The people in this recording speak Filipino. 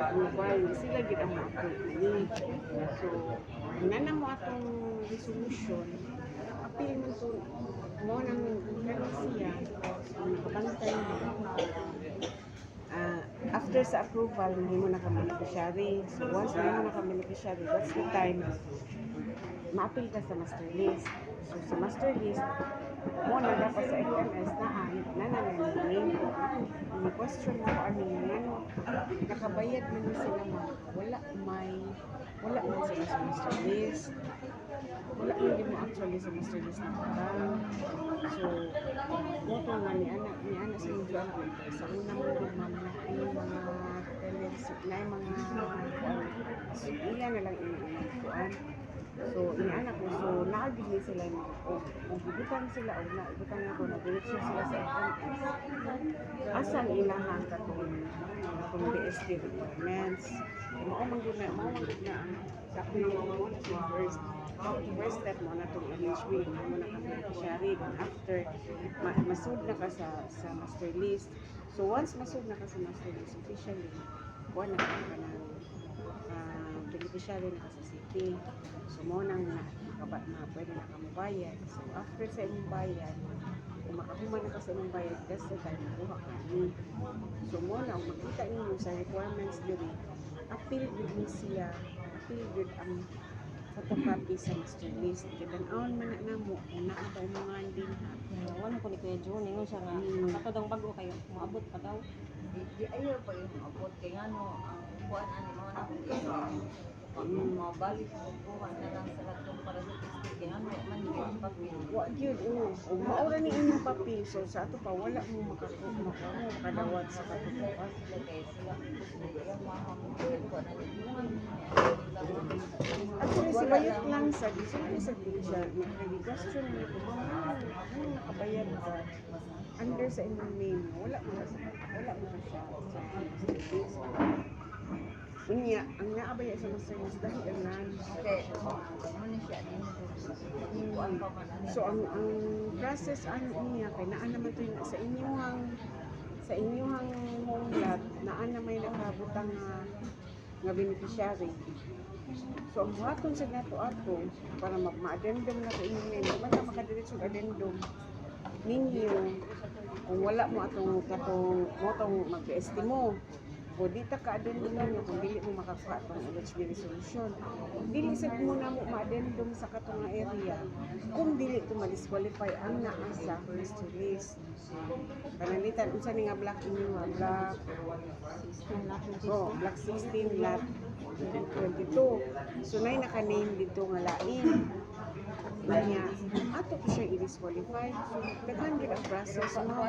approval, sila gid ang ma-approve ni. So, nana mo atong resolution, appeal mo to mo nang siya, makabantay mo. After sa approval, hindi mo naka-beneficiary. So, once hindi mo naka-beneficiary, that's the time ma-appeal ka sa master list. So, sa master list, mo na dapat sa FMS na nananayin. May question mo ano yung ano, nakabayad man na sila wala man sila sa master list. Wala man din mo actually sa master list na parang. So, moto nga ni anak sa medyo anak sa una mo din ma'am na yung mga tendency na yung mga iya na lang inuunan. So, inaanak ko, so naagigil sila o gibutan sila o naibutan nga ko, nag-direction sila sa FMS. Asan ilahang katong DST requirements. Maumangod na ang first step mo na itong LHB, mo na kang beneficiary. Then after, masud na ka sa master list. So, once masud na ka sa master list, officially, buwan na ka ng beneficiary na ka sa city. So, mo nang pwede na ka mabayad. So, after sa imong bayad, kung makahuman na ka sa imong bayad, that's the time makuha ka ni. So, mo na, kung makita ninyo sa requirements diri, appeal with siya, appeal with ang photocopy sa master list. Kitanaon man na mo, kung naabay mo nga din ha. Wala ko ni Kuya June, ingon siya nga, katodang bago kayo, maabot pa daw. Di ayaw pa yung maabot, kaya nga no, ang buwan ani mo na kung mabalik mo buwan na lang sa latong para sa testing, kaya nga man yung papel. Wa gyud o maura ni inyong papel, so sa ato pa wala mo makadawat sa katutuan. Actually, si bayot lang sa disulo sa picture, nag-question niya kung ano nakabayad ka under sa inyong name. Wala mo siya sa unya, ang naabaya sa master list dahil ang so ang process niya kay naan naman to sa inyong home lot naan na may nakabutang nga beneficiary. So ang buhaton sa nato para ma-addendum na to inyong name, man ka makadiretso addendum ninyo kung wala mo atong mag-estimo. O di ta ka-addendum ninyo kung dili mo makakuha itong LHB resolution. Dili sa muna mo ma-addendum sa katong area kung dili ito ma-disqualify ang naa sa master list. Panalitan, unsa ni nga black inyo nga black 16 lot 22. So nay naka-name dito nga lain. Kanya, ato ko siya i-disqualify. So, daghan gid ang process mo.